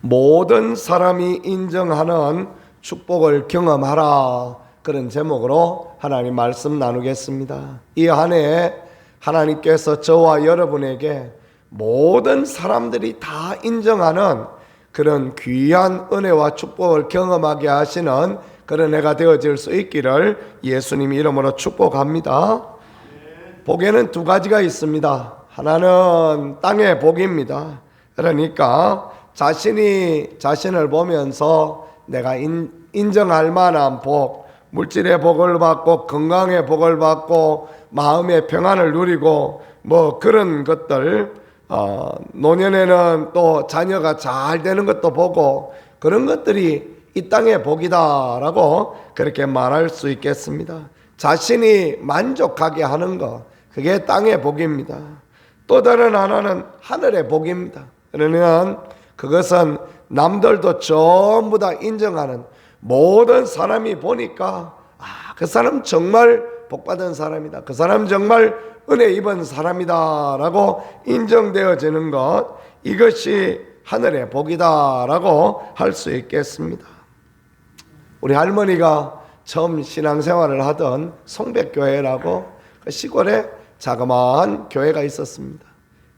모든 사람이 인정하는 축복을 경험하라. 그런 제목으로 하나님 말씀 나누겠습니다. 이 한 해 하나님께서 저와 여러분에게 모든 사람들이 다 인정하는 그런 귀한 은혜와 축복을 경험하게 하시는 그런 해가 되어질 수 있기를 예수님 이름으로 축복합니다. 복에는 두 가지가 있습니다. 하나는 땅의 복입니다. 그러니까 자신을 보면서 내가 인정할 만한 복, 물질의 복을 받고 건강의 복을 받고 마음의 평안을 누리고 뭐 그런 것들, 노년에는 또 자녀가 잘 되는 것도 보고 그런 것들이 이 땅의 복이다라고 그렇게 말할 수 있겠습니다. 자신이 만족하게 하는 것, 그게 땅의 복입니다. 또 다른 하나는 하늘의 복입니다. 그러면 그것은 남들도 전부 다 인정하는, 모든 사람이 보니까 그 사람 정말 복받은 사람이다, 그 사람 정말 은혜 입은 사람이다 라고 인정되어지는 것, 이것이 하늘의 복이다 라고 할 수 있겠습니다. 우리 할머니가 처음 신앙생활을 하던 성백교회라고 그 시골에 자그마한 교회가 있었습니다.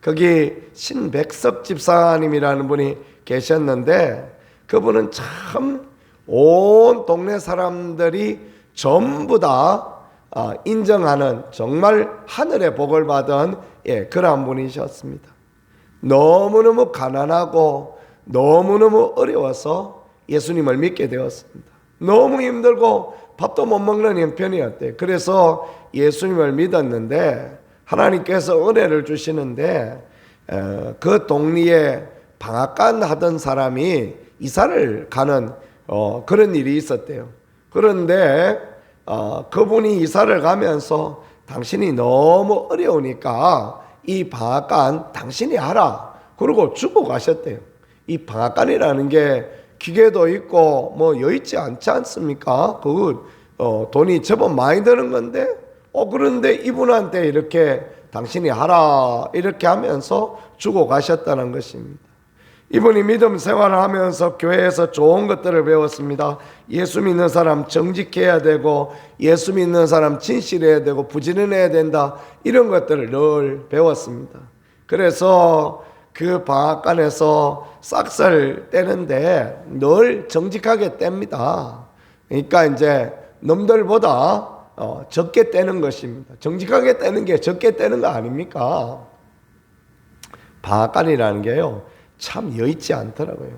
거기 신백석 집사님이라는 분이 계셨는데, 그분은 참 온 동네 사람들이 전부 다 인정하는 정말 하늘의 복을 받은 그러한 분이셨습니다. 너무너무 가난하고 너무너무 어려워서 예수님을 믿게 되었습니다. 너무 힘들고 밥도 못 먹는 형편이었대요. 그래서 예수님을 믿었는데 하나님께서 은혜를 주시는데 그 동리에 방앗간 하던 사람이 이사를 가는 그런 일이 있었대요. 그런데 그분이 이사를 가면서 당신이 너무 어려우니까 이 방앗간 당신이 하라, 그러고 주고 가셨대요. 이 방앗간이라는 게 기계도 있고 뭐 여의치 않지 않습니까? 그 돈이 제법 많이 드는 건데 그런데 이분한테 이렇게 당신이 하라 이렇게 하면서 주고 가셨다는 것입니다. 이분이 믿음 생활을 하면서 교회에서 좋은 것들을 배웠습니다. 예수 믿는 사람 정직해야 되고, 예수 믿는 사람 진실해야 되고, 부지런해야 된다, 이런 것들을 늘 배웠습니다. 그래서 그 방앗간에서 싹살 떼는데 늘 정직하게 뗍니다. 그러니까 이제 남들보다 적게 떼는 것입니다. 정직하게 떼는 게 적게 떼는 거 아닙니까? 방앗간이라는 게요, 참 여의치 않더라고요.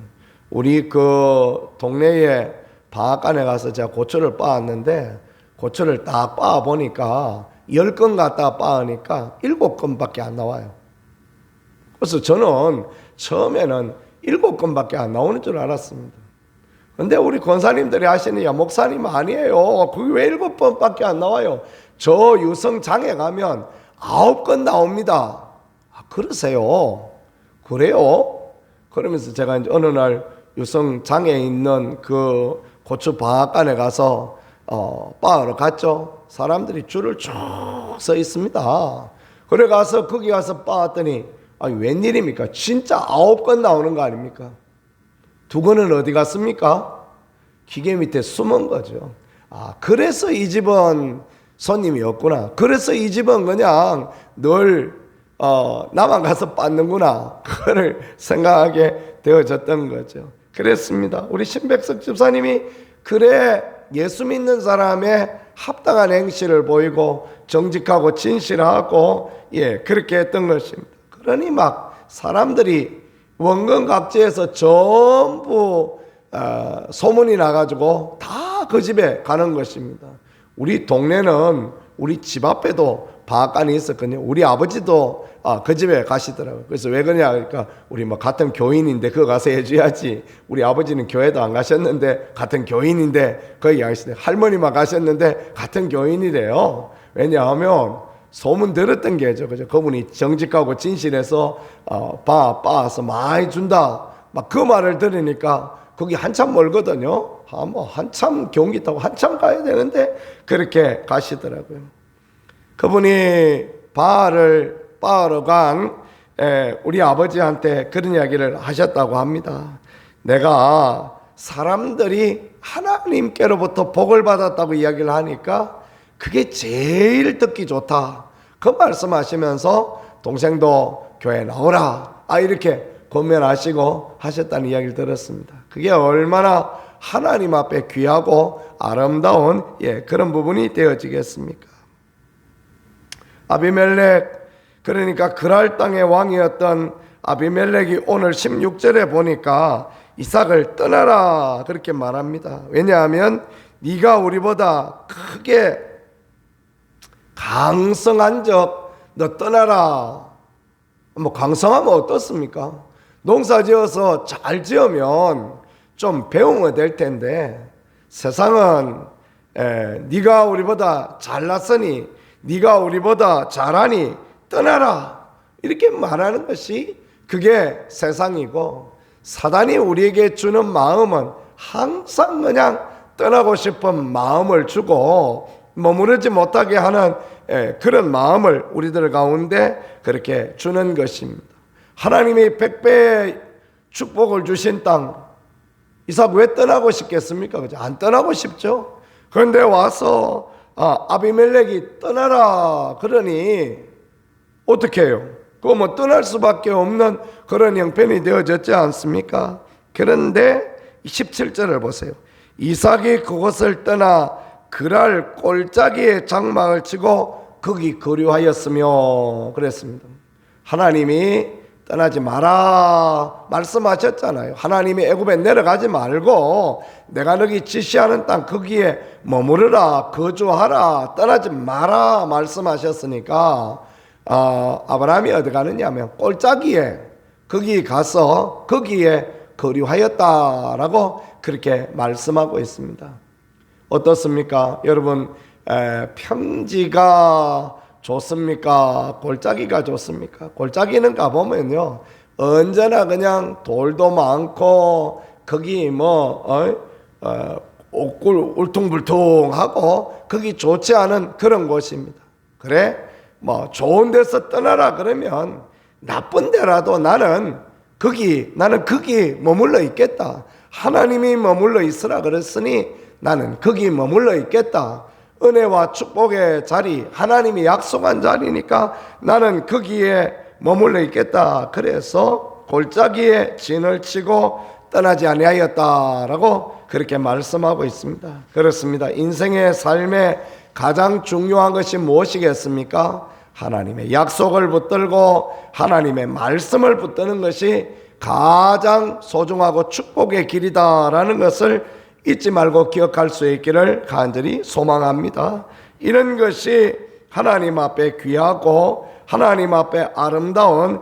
우리 그 동네에 방앗간에 가서 제가 고추를 빻았는데, 고추를 딱 빻아 보니까 10건 갖다 빻으니까 7건밖에 안 나와요. 그래서 저는 처음에는 7건밖에 안 나오는 줄 알았습니다. 근데 우리 권사님들이 하시는, 야 목사님 아니에요, 그게 왜 7건밖에 안 나와요? 저 유성장에 가면 9건 나옵니다. 그러세요? 그래요? 그러면서 제가 이제 어느 날 유성장에 있는 그 고추 방앗간에 가서 빻으러 갔죠. 사람들이 줄을 쭉 서 있습니다. 그래 가서 거기 가서 빻았더니 웬일입니까? 진짜 9건 나오는 거 아닙니까? 2건은 어디 갔습니까? 기계 밑에 숨은 거죠. 그래서 이 집은 손님이 없구나, 그래서 이 집은 그냥 늘 나만 가서 빻는구나, 그걸 생각하게 되어졌던 거죠. 그랬습니다. 우리 신백석 집사님이 그래 예수 믿는 사람의 합당한 행실을 보이고 정직하고 진실하고 그렇게 했던 것입니다. 그러니 막 사람들이 원근각지에서 전부 소문이 나가지고 다 그 집에 가는 것입니다. 우리 동네는 우리 집 앞에도 방앗간이 있었거든요. 우리 아버지도 그 집에 가시더라고요. 그래서 왜 그러냐 그러니까, 우리 뭐 같은 교인인데 그거 가서 해줘야지. 우리 아버지는 교회도 안 가셨는데 같은 교인인데 거기 가시대. 할머니만 가셨는데 같은 교인이래요. 왜냐하면 소문 들었던 게죠. 그죠? 그분이 정직하고 진실해서 빻아서 많이 준다, 막 그 말을 들으니까 거기 한참 멀거든요. 뭐 한참 경기 타고 한참 가야 되는데 그렇게 가시더라고요. 그분이 발을 빻으러 간 우리 아버지한테 그런 이야기를 하셨다고 합니다. 내가 사람들이 하나님께로부터 복을 받았다고 이야기를 하니까 그게 제일 듣기 좋다. 그 말씀하시면서 동생도 교회 나오라. 이렇게 권면하시고 하셨다는 이야기를 들었습니다. 그게 얼마나 하나님 앞에 귀하고 아름다운 그런 부분이 되어지겠습니까? 아비멜렉, 그러니까 그랄 땅의 왕이었던 아비멜렉이 오늘 16절에 보니까 이삭을 떠나라 그렇게 말합니다. 왜냐하면 네가 우리보다 크게 강성한 적 너 떠나라. 뭐 강성하면 어떻습니까? 농사 지어서 잘 지으면 좀 배우면 될 텐데 세상은 네가 우리보다 잘났으니 네가 우리보다 잘하니 떠나라 이렇게 말하는 것이 그게 세상이고, 사단이 우리에게 주는 마음은 항상 그냥 떠나고 싶은 마음을 주고 머무르지 못하게 하는 그런 마음을 우리들 가운데 그렇게 주는 것입니다. 하나님이 100배의 축복을 주신 땅, 이삭 왜 떠나고 싶겠습니까? 그죠? 안 떠나고 싶죠. 그런데 와서 아비멜렉이 떠나라 그러니 어떻게 해요? 그거 뭐 떠날 수밖에 없는 그런 형편이 되어졌지 않습니까? 그런데 17절을 보세요. 이삭이 그곳을 떠나 그랄 골짜기에 장막을 치고 거기 거류하였으며 그랬습니다. 하나님이 떠나지 마라 말씀하셨잖아요. 하나님이 애굽에 내려가지 말고 내가 너희 지시하는 땅 거기에 머무르라, 거주하라, 떠나지 마라 말씀하셨으니까 아브라함이 어디 가느냐 하면 골짜기에 거기 가서 거기에 거류하였다라고 그렇게 말씀하고 있습니다. 어떻습니까? 여러분, 평지가 좋습니까? 골짜기가 좋습니까? 골짜기는 가보면요 언제나 그냥 돌도 많고 거기 옥굴 울퉁불퉁하고 거기 좋지 않은 그런 곳입니다. 그래? 뭐 좋은 데서 떠나라 그러면 나쁜 데라도 나는 거기 머물러 있겠다. 하나님이 머물러 있으라 그랬으니 나는 거기 머물러 있겠다. 은혜와 축복의 자리, 하나님이 약속한 자리니까 나는 거기에 머물러 있겠다. 그래서 골짜기에 진을 치고 떠나지 아니하였다라고 그렇게 말씀하고 있습니다. 그렇습니다. 인생의 삶에 가장 중요한 것이 무엇이겠습니까? 하나님의 약속을 붙들고 하나님의 말씀을 붙드는 것이 가장 소중하고 축복의 길이다라는 것을 잊지 말고 기억할 수 있기를 간절히 소망합니다. 이런 것이 하나님 앞에 귀하고 하나님 앞에 아름다운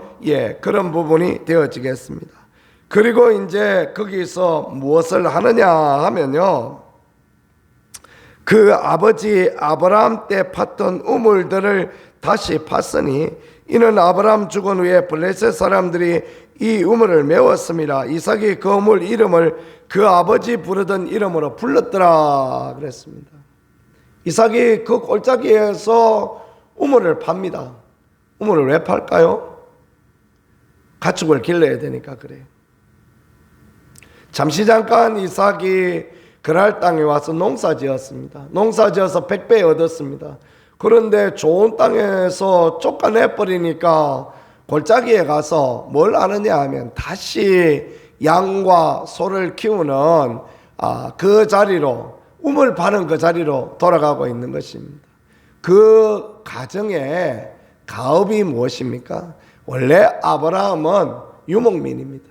그런 부분이 되어지겠습니다. 그리고 이제 거기서 무엇을 하느냐 하면요, 그 아버지 아브라함 때 팠던 우물들을 다시 팠으니 이는 아브라함 죽은 후에 블레셋 사람들이 이 우물을 메웠습니다. 이삭이 그 우물 이름을 그 아버지 부르던 이름으로 불렀더라 그랬습니다. 이삭이 그 골짜기에서 우물을 팝니다. 우물을 왜 팔까요? 가축을 길러야 되니까 그래요. 잠시 잠깐 이삭이 그랄 땅에 와서 농사 지었습니다. 농사 지어서 100배 얻었습니다. 그런데 좋은 땅에서 쫓겨내버리니까 골짜기에 가서 뭘 하느냐 하면 다시 양과 소를 키우는 그 자리로, 우물 파는 그 자리로 돌아가고 있는 것입니다. 그 가정의 가업이 무엇입니까? 원래 아브라함은 유목민입니다.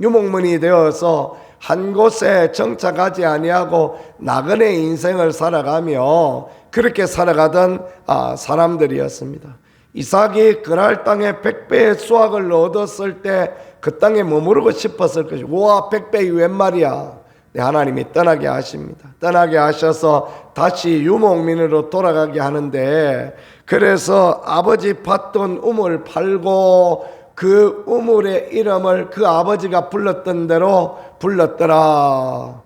유목민이 되어서 한 곳에 정착하지 아니하고 나그네 인생을 살아가며 그렇게 살아가던 사람들이었습니다. 이삭이 그랄 땅에 100배의 수확을 얻었을 때 그 땅에 머무르고 싶었을 것이고, 우와 100배이 웬 말이야. 하나님이 떠나게 하십니다. 떠나게 하셔서 다시 유목민으로 돌아가게 하는데, 그래서 아버지 팠던 우물 팔고 그 우물의 이름을 그 아버지가 불렀던 대로 불렀더라.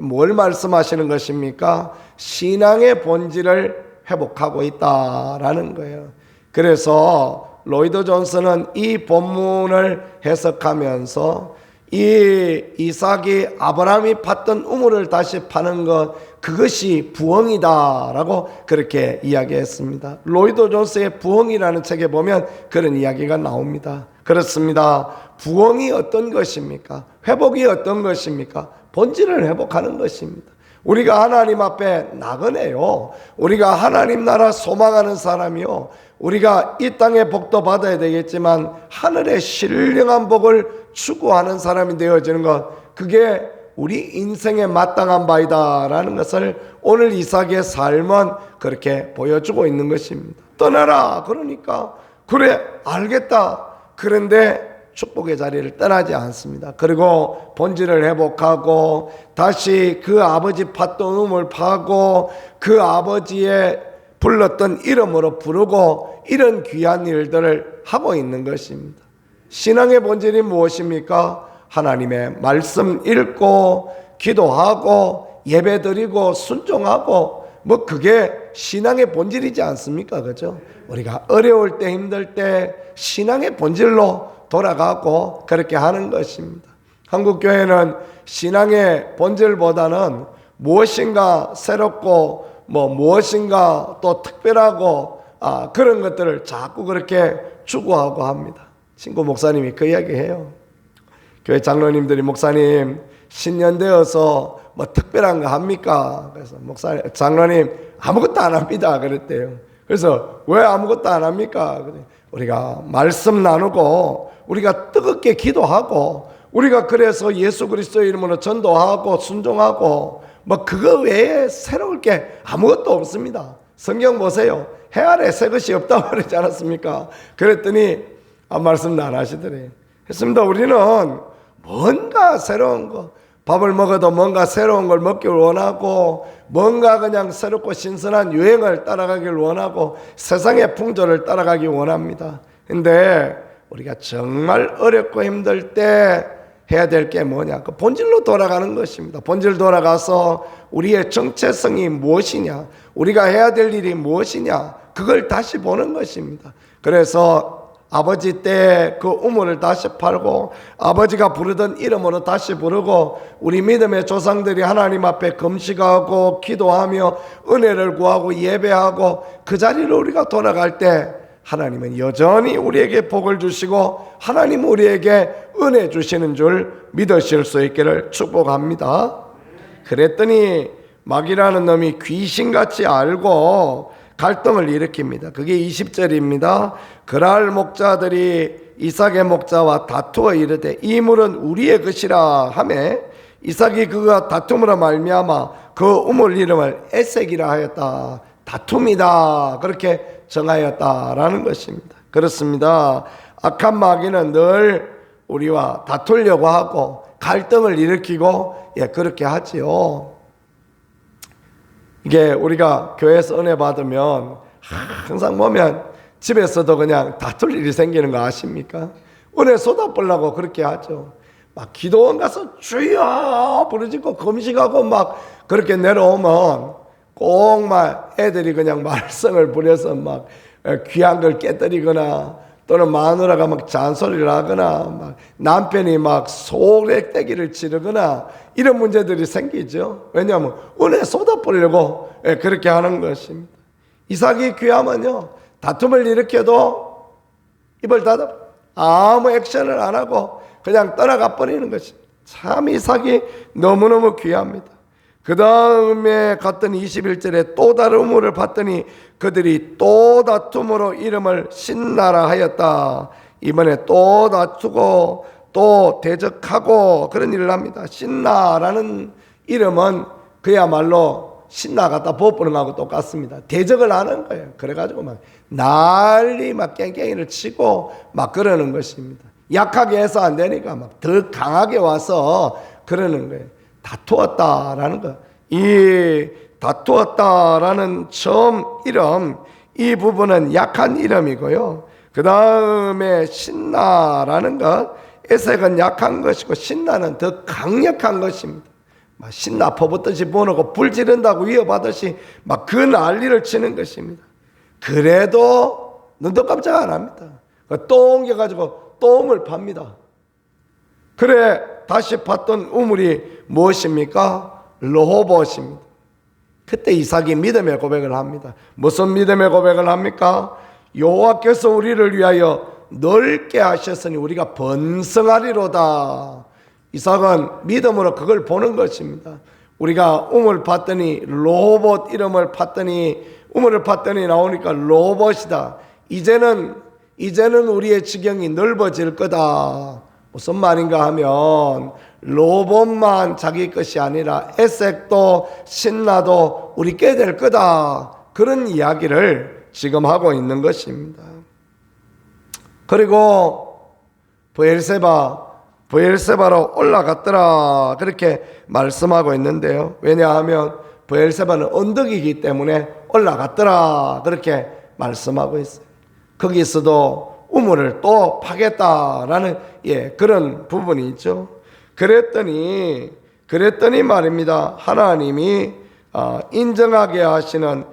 뭘 말씀하시는 것입니까? 신앙의 본질을 회복하고 있다라는 거예요. 그래서 로이드 존슨은 이 본문을 해석하면서 이 이삭이 아브라함이 팠던 우물을 다시 파는 것, 그것이 부흥이다라고 그렇게 이야기했습니다. 로이드 존스의 부흥이라는 책에 보면 그런 이야기가 나옵니다. 그렇습니다. 부흥이 어떤 것입니까? 회복이 어떤 것입니까? 본질을 회복하는 것입니다. 우리가 하나님 앞에 나그네요. 우리가 하나님 나라 소망하는 사람이요. 우리가 이 땅의 복도 받아야 되겠지만 하늘의 신령한 복을 추구하는 사람이 되어지는 것, 그게 우리 인생에 마땅한 바이다라는 것을 오늘 이삭의 삶은 그렇게 보여주고 있는 것입니다. 떠나라 그러니까 그래 알겠다. 그런데 축복의 자리를 떠나지 않습니다. 그리고 본질을 회복하고 다시 그 아버지 팠던 우물 파고 그 아버지의 불렀던 이름으로 부르고 이런 귀한 일들을 하고 있는 것입니다. 신앙의 본질이 무엇입니까? 하나님의 말씀 읽고 기도하고 예배드리고 순종하고 뭐 그게 신앙의 본질이지 않습니까? 그죠? 우리가 어려울 때 힘들 때 신앙의 본질로 돌아가고 그렇게 하는 것입니다. 한국교회는 신앙의 본질보다는 무엇인가 새롭고 무엇인가 또 특별하고 그런 것들을 자꾸 그렇게 추구하고 합니다. 친구 목사님이 그 이야기해요. 교회 장로님들이 목사님 신년 되어서 뭐 특별한 거 합니까? 그래서 목사님 장로님 아무것도 안 합니다 그랬대요. 그래서 왜 아무것도 안 합니까? 우리가 말씀 나누고 우리가 뜨겁게 기도하고 우리가 그래서 예수 그리스도의 이름으로 전도하고 순종하고 뭐 그거 외에 새로울 게 아무것도 없습니다. 성경 보세요. 해 아래 새 것이 없다고 그러지 않았습니까? 그랬더니 말씀도 안 하시더래요. 했습니다. 우리는 뭔가 새로운 거, 밥을 먹어도 뭔가 새로운 걸 먹기를 원하고 뭔가 그냥 새롭고 신선한 유행을 따라가길 원하고 세상의 풍조를 따라가기 원합니다. 근데 우리가 정말 어렵고 힘들 때 해야 될 게 뭐냐? 그 본질로 돌아가는 것입니다. 본질 돌아가서 우리의 정체성이 무엇이냐? 우리가 해야 될 일이 무엇이냐? 그걸 다시 보는 것입니다. 그래서 아버지 때 그 우물을 다시 팔고 아버지가 부르던 이름으로 다시 부르고 우리 믿음의 조상들이 하나님 앞에 금식하고 기도하며 은혜를 구하고 예배하고 그 자리로 우리가 돌아갈 때 하나님은 여전히 우리에게 복을 주시고 하나님 우리에게 은혜 주시는 줄 믿으실 수 있기를 축복합니다. 그랬더니 마귀라는 놈이 귀신같이 알고 갈등을 일으킵니다. 그게 20절입니다. 그랄 목자들이 이삭의 목자와 다투어 이르되 이 물은 우리의 것이라 하매 이삭이 그가 다툼으로 말미암아 그 우물 이름을 에색이라 하였다. 다툼이다 그렇게 정하였다라는 것입니다. 그렇습니다. 악한 마귀는 늘 우리와 다투려고 하고 갈등을 일으키고 그렇게 하지요. 이게 우리가 교회에서 은혜 받으면 항상 보면 집에서도 그냥 다툴 일이 생기는 거 아십니까? 은혜 쏟아보려고 그렇게 하죠. 막 기도원 가서 주여 부르짖고 금식하고 막 그렇게 내려오면 꼭 막 애들이 그냥 말썽을 부려서 막 귀한 걸 깨뜨리거나 또는 마누라가 막 잔소리를 하거나 막 남편이 막 소래떼기를 치르거나 이런 문제들이 생기죠. 왜냐하면 은혜 쏟아버리려고 그렇게 하는 것입니다. 이삭이 귀하면요 다툼을 일으켜도 입을 닫아 아무 액션을 안 하고 그냥 떠나가 버리는 것입니다. 참 이삭이 너무너무 귀합니다. 그 다음에 갔더니 21절에 또 다른 우물을 봤더니 그들이 또 다툼으로 이름을 신나라 하였다. 이번에 또 다투고 또 대적하고 그런 일을 합니다. 신나라는 이름은 그야말로 신나 갖다 부어보는 거하고 똑같습니다. 대적을 하는 거예요. 그래가지고 막 난리 막 깽깽이를 치고 막 그러는 것입니다. 약하게 해서 안 되니까 막 더 강하게 와서 그러는 거예요. 다투었다라는 거. 이 다투었다라는 처음 이름, 이 부분은 약한 이름이고요. 그 다음에 신나라는 것, 에색은 약한 것이고 신나는 더 강력한 것입니다. 막 신나 퍼붓듯이 부어놓고 불 지른다고 위협하듯이 막 그 난리를 치는 것입니다. 그래도 눈도 깜짝 안 합니다. 또 옮겨가지고 또 우물 팝니다. 그래 다시 팠던 우물이 무엇입니까? 르호봇입니다. 그때 이삭이 믿음의 고백을 합니다. 무슨 믿음의 고백을 합니까? 여호와께서 우리를 위하여 넓게 하셨으니 우리가 번성하리로다. 이삭은 믿음으로 그걸 보는 것입니다. 우리가 우물 팠더니 르호봇 이름을 팠더니 우물을 팠더니 나오니까 르호봇이다. 이제는 우리의 지경이 넓어질 거다. 무슨 말인가 하면 르호봇만 자기 것이 아니라 에색도 신라도 우리 께 될 거다. 그런 이야기를 지금 하고 있는 것입니다. 그리고 브엘세바로 올라갔더라 그렇게 말씀하고 있는데요. 왜냐하면 브엘세바는 언덕이기 때문에 올라갔더라 그렇게 말씀하고 있어요. 거기서도 우물을 또 파겠다라는 그런 부분이 있죠. 그랬더니 말입니다. 하나님이 인정하게 하시는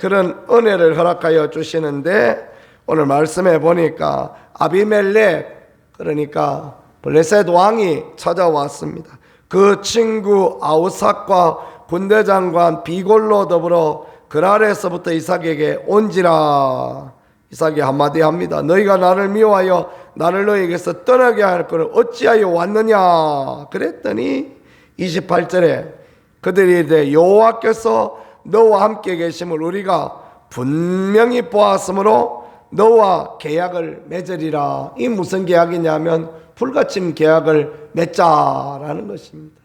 그런 은혜를 허락하여 주시는데 오늘 말씀해 보니까 아비멜렉 그러니까 블레셋 왕이 찾아왔습니다. 그 친구 아우삭과 군대장관 비골로 더불어 그랄에서부터 이삭에게 온지라. 이삭이 한마디 합니다. 너희가 나를 미워하여 나를 너희에게서 떠나게 할 것을 어찌하여 왔느냐. 그랬더니 28절에 그들이 이르되 여호와께서 너와 함께 계심을 우리가 분명히 보았으므로 너와 계약을 맺으리라. 이 무슨 계약이냐면 불가침 계약을 맺자라는 것입니다.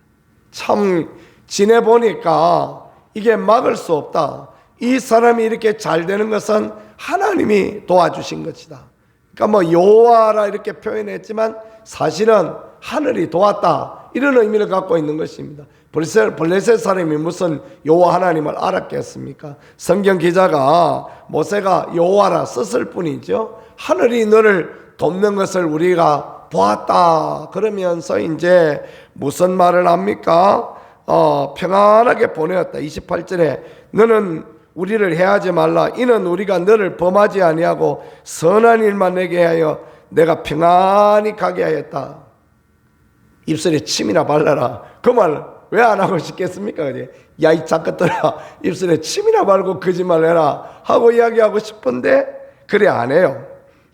참 지내보니까 이게 막을 수 없다. 이 사람이 이렇게 잘 되는 것은 하나님이 도와주신 것이다. 그러니까 여호와라 이렇게 표현했지만 사실은 하늘이 도왔다 이런 의미를 갖고 있는 것입니다. 블레셋 사람이 무슨 여호와 하나님을 알았겠습니까? 성경 기자가 모세가 여호와라 썼을 뿐이죠. 하늘이 너를 돕는 것을 우리가 보았다 그러면서 이제 무슨 말을 합니까? 평안하게 보내었다. 28절에 너는 우리를 해하지 말라. 이는 우리가 너를 범하지 아니하고 선한 일만 내게 하여 내가 평안히 가게 하였다. 입술에 침이나 발라라. 그 말 왜 안 하고 싶겠습니까? 야 이 작것들아 입술에 침이나 바르고 거짓말 해라 하고 이야기하고 싶은데 그래 안 해요.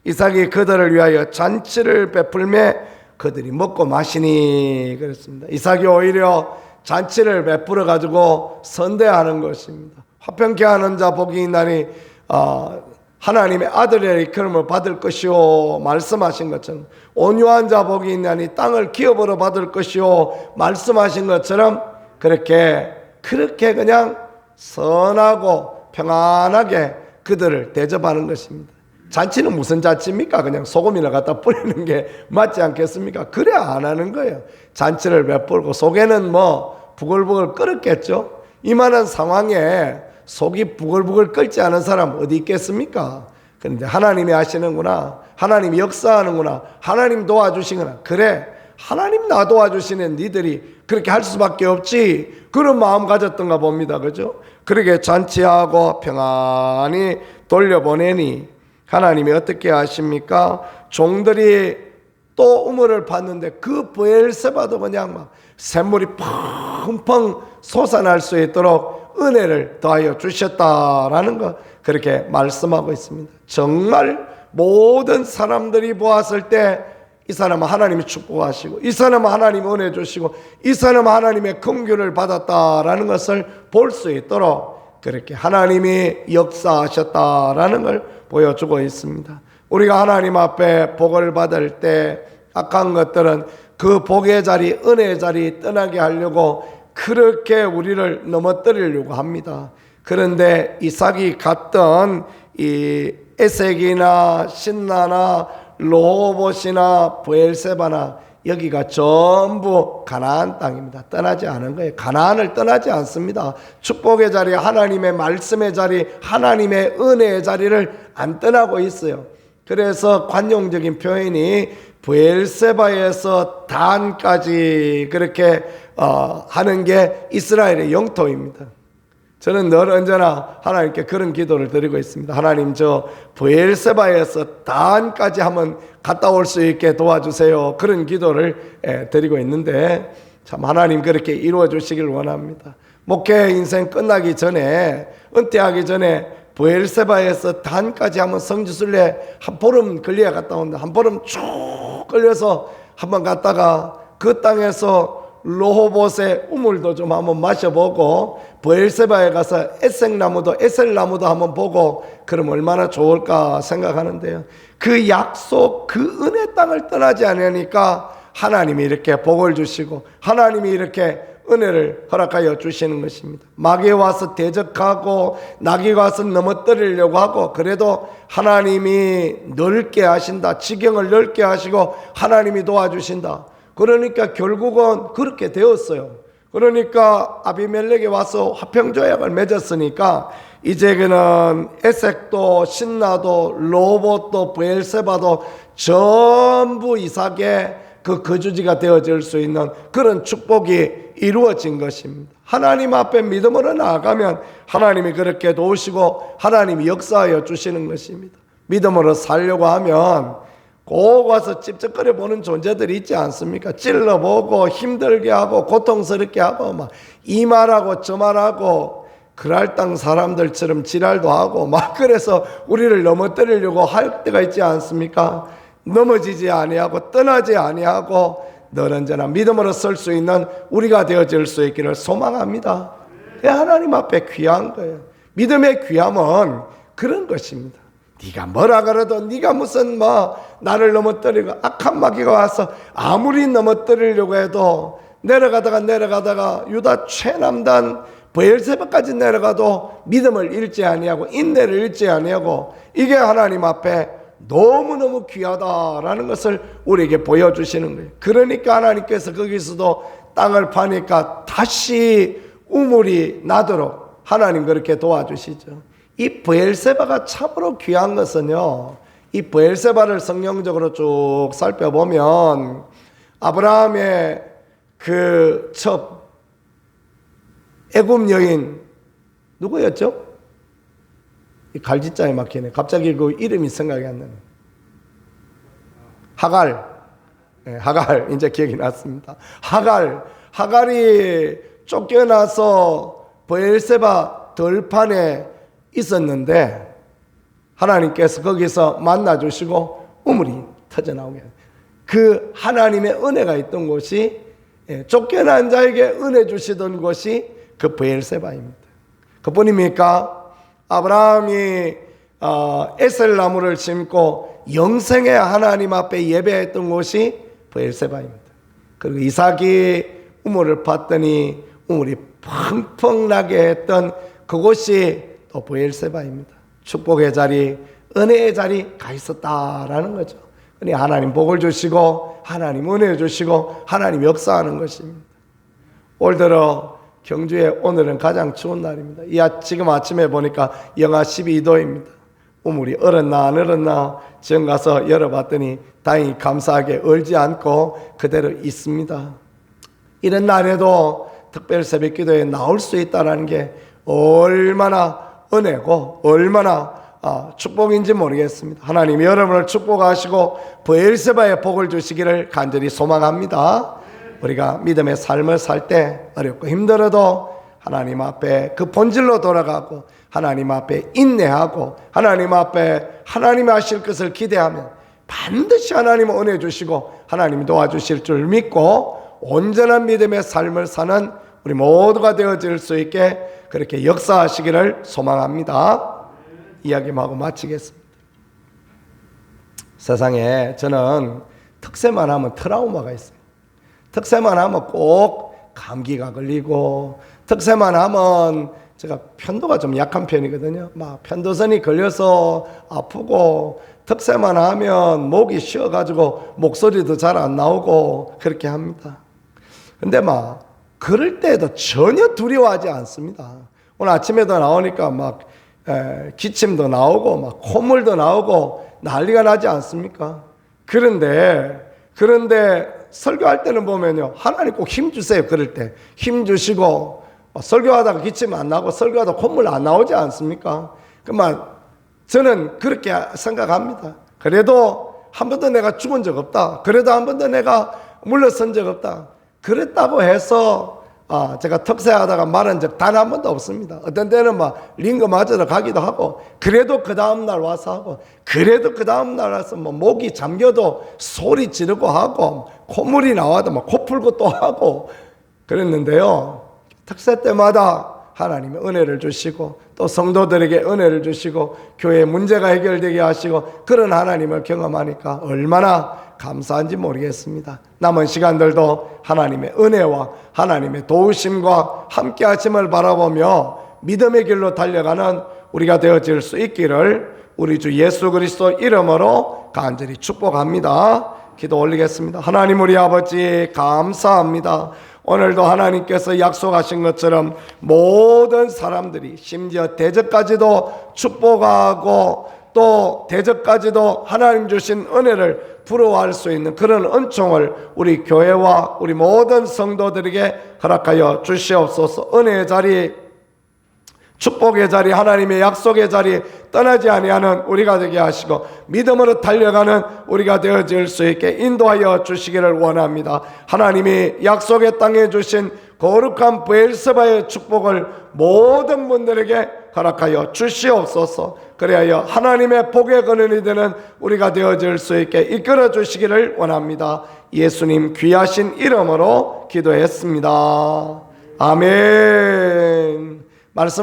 이삭이 그들을 위하여 잔치를 베풀매 그들이 먹고 마시니 그랬습니다. 이삭이 오히려 잔치를 베풀어 가지고 선대하는 것입니다. 화평케 하는 자 복이 있나니 하나님의 아들의 이끌음을 받을 것이요 말씀하신 것처럼 온유한 자 복이 있나니 땅을 기업으로 받을 것이요 말씀하신 것처럼 그렇게 그냥 선하고 평안하게 그들을 대접하는 것입니다. 잔치는 무슨 잔치입니까? 그냥 소금이나 갖다 뿌리는 게 맞지 않겠습니까? 그래 안 하는 거예요. 잔치를 베풀고 속에는 부글부글 끓었겠죠. 이만한 상황에 속이 부글부글 끓지 않은 사람 어디 있겠습니까? 그런데 하나님이 하시는구나. 하나님이 역사하는구나. 하나님 도와주시구나. 그래 하나님 나 도와주시는 니들이 그렇게 할 수밖에 없지. 그런 마음 가졌던가 봅니다. 그죠? 그렇게 잔치하고 평안히 돌려보내니 하나님이 어떻게 하십니까? 종들이 또 우물을 봤는데 그 브엘세바도 그냥 막 샘물이 펑펑 솟아날 수 있도록 은혜를 더하여 주셨다라는 거 그렇게 말씀하고 있습니다. 정말 모든 사람들이 보았을 때 이 사람은 하나님이 축복하시고 이 사람은 하나님이 은혜 주시고 이 사람은 하나님의 긍휼을 받았다라는 것을 볼 수 있도록 그렇게 하나님이 역사하셨다라는 걸 보여주고 있습니다. 우리가 하나님 앞에 복을 받을 때 악한 것들은 그 복의 자리, 은혜의 자리 떠나게 하려고 그렇게 우리를 넘어뜨리려고 합니다. 그런데 이삭이 갔던 이 에색이나 신나나 르호봇이나 브엘세바나 여기가 전부 가나안 땅입니다. 떠나지 않은 거예요. 가나안을 떠나지 않습니다. 축복의 자리, 하나님의 말씀의 자리, 하나님의 은혜의 자리를 안 떠나고 있어요. 그래서 관용적인 표현이 브엘세바에서 단까지 그렇게 하는 게 이스라엘의 영토입니다. 저는 늘 언제나 하나님께 그런 기도를 드리고 있습니다. 하나님, 저 브엘세바에서 단까지 한번 갔다 올 수 있게 도와주세요. 그런 기도를 드리고 있는데 참 하나님 그렇게 이루어 주시길 원합니다. 목회 인생 끝나기 전에, 은퇴하기 전에 브엘세바에서 단까지 한번 성지순례 한 보름 걸려야 갔다 온다. 한 보름 쭉 걸려서 한번 갔다가 그 땅에서 로호봇의 우물도 좀 한번 마셔보고 브엘세바에 가서 에셀나무도 한번 보고 그럼 얼마나 좋을까 생각하는데요. 그 약속, 그 은혜 땅을 떠나지 않으니까 하나님이 이렇게 복을 주시고 하나님이 이렇게 은혜를 허락하여 주시는 것입니다. 마귀에 와서 대적하고 나귀가 와서 넘어뜨리려고 하고 그래도 하나님이 넓게 하신다. 지경을 넓게 하시고 하나님이 도와주신다. 그러니까 결국은 그렇게 되었어요. 그러니까 아비멜렉이 와서 화평조약을 맺었으니까 이제는 에색도 신나도 로봇도 브엘세바도 전부 이삭의 그 거주지가 되어질 수 있는 그런 축복이 이루어진 것입니다. 하나님 앞에 믿음으로 나아가면 하나님이 그렇게 도우시고 하나님이 역사하여 주시는 것입니다. 믿음으로 살려고 하면 꼭 와서 찝쩍거려 보는 존재들이 있지 않습니까? 찔러보고 힘들게 하고 고통스럽게 하고 막 이 말하고 저 말하고 그랄당 사람들처럼 지랄도 하고 막 그래서 우리를 넘어뜨리려고 할 때가 있지 않습니까? 넘어지지 아니하고 떠나지 아니하고 늘 언제나 믿음으로 설 수 있는 우리가 되어질 수 있기를 소망합니다. 하나님 앞에 귀한 거예요. 믿음의 귀함은 그런 것입니다. 네가 뭐라 그래도 네가 무슨 나를 넘어뜨리고 악한 마귀가 와서 아무리 넘어뜨리려고 해도 내려가다가 유다 최남단 브엘세바까지 내려가도 믿음을 잃지 아니하고 인내를 잃지 아니하고 이게 하나님 앞에 너무너무 귀하다라는 것을 우리에게 보여주시는 거예요. 그러니까 하나님께서 거기서도 땅을 파니까 다시 우물이 나도록 하나님 그렇게 도와주시죠. 이 브엘세바가 참으로 귀한 것은요, 이 브엘세바를 성경적으로 쭉 살펴보면 아브라함의 그 첩 애굽 여인 누구였죠? 이 갈짓자에 막히네. 갑자기 그 이름이 생각이 안 나네. 하갈. 네, 하갈 이제 기억이 났습니다. 하갈이 쫓겨나서 브엘세바 들판에 있었는데 하나님께서 거기서 만나주시고 우물이 터져나오게 그 하나님의 은혜가 있던 곳이 쫓겨난 자에게 은혜 주시던 곳이 그 브엘세바입니다. 그뿐입니까? 아브라함이 에셀나무를 심고 영생의 하나님 앞에 예배했던 곳이 브엘세바입니다. 그리고 이삭이 우물을 팠더니 우물이 펑펑 나게 했던 그곳이 또 브엘세바입니다. 축복의 자리, 은혜의 자리 가 있었다라는 거죠. 그러니 하나님 복을 주시고 하나님 은혜 주시고 하나님 역사하는 것입니다. 올 들어 경주에 오늘은 가장 추운 날입니다. 지금 아침에 보니까 영하 12도입니다. 우물이 얼었나 안 얼었나 지금 가서 열어봤더니 다행히 감사하게 얼지 않고 그대로 있습니다. 이런 날에도 특별 새벽기도에 나올 수 있다는 게 얼마나 은혜고 얼마나 축복인지 모르겠습니다. 하나님이 여러분을 축복하시고 브엘세바의 복을 주시기를 간절히 소망합니다. 우리가 믿음의 삶을 살 때 어렵고 힘들어도 하나님 앞에 그 본질로 돌아가고 하나님 앞에 인내하고 하나님 앞에 하나님이 하실 것을 기대하면 반드시 하나님은 은혜 주시고 하나님이 도와주실 줄 믿고 온전한 믿음의 삶을 사는 우리 모두가 되어질 수 있게 그렇게 역사하시기를 소망합니다. 이야기하고 마치겠습니다. 세상에 저는 특세만 하면 트라우마가 있어요. 특세만 하면 꼭 감기가 걸리고 특세만 하면 제가 편도가 좀 약한 편이거든요. 막 편도선이 걸려서 아프고 특세만 하면 목이 쉬어가지고 목소리도 잘 안 나오고 그렇게 합니다. 근데 막 그럴 때도 전혀 두려워하지 않습니다. 오늘 아침에도 나오니까 막 기침도 나오고 막 콧물도 나오고 난리가 나지 않습니까? 그런데 설교할 때는 보면요 하나님 꼭 힘 주세요. 그럴 때 힘 주시고 설교하다가 기침 안 나고 설교하다 콧물 안 나오지 않습니까? 그만 저는 그렇게 생각합니다. 그래도 한 번도 내가 죽은 적 없다. 그래도 한 번도 내가 물러선 적 없다. 그랬다고 해서 제가 특세하다가 말한 적 단 한 번도 없습니다. 어떤 때는 막 링거 맞으러 가기도 하고, 그래도 그 다음날 와서 하고, 그래도 그 다음날 와서 뭐 목이 잠겨도 소리 지르고 하고, 콧물이 나와도 막 코 풀고 또 하고 그랬는데요. 특세 때마다 하나님의 은혜를 주시고 또 성도들에게 은혜를 주시고 교회의 문제가 해결되게 하시고 그런 하나님을 경험하니까 얼마나 감사한지 모르겠습니다. 남은 시간들도 하나님의 은혜와 하나님의 도우심과 함께 하심을 바라보며 믿음의 길로 달려가는 우리가 되어질 수 있기를 우리 주 예수 그리스도 이름으로 간절히 축복합니다. 기도 올리겠습니다. 하나님 우리 아버지 감사합니다. 오늘도 하나님께서 약속하신 것처럼 모든 사람들이 심지어 대적까지도 축복하고 또 대적까지도 하나님 주신 은혜를 부러워할 수 있는 그런 은총을 우리 교회와 우리 모든 성도들에게 허락하여 주시옵소서. 은혜의 자리, 축복의 자리, 하나님의 약속의 자리 떠나지 아니하는 우리가 되게 하시고 믿음으로 달려가는 우리가 되어질 수 있게 인도하여 주시기를 원합니다. 하나님이 약속의 땅에 주신 거룩한 브엘세바의 축복을 모든 분들에게 허락하여 주시옵소서. 그래야 하나님의 복의 근원이 되는 우리가 되어질 수 있게 이끌어 주시기를 원합니다. 예수님 귀하신 이름으로 기도했습니다. 아멘. 말씀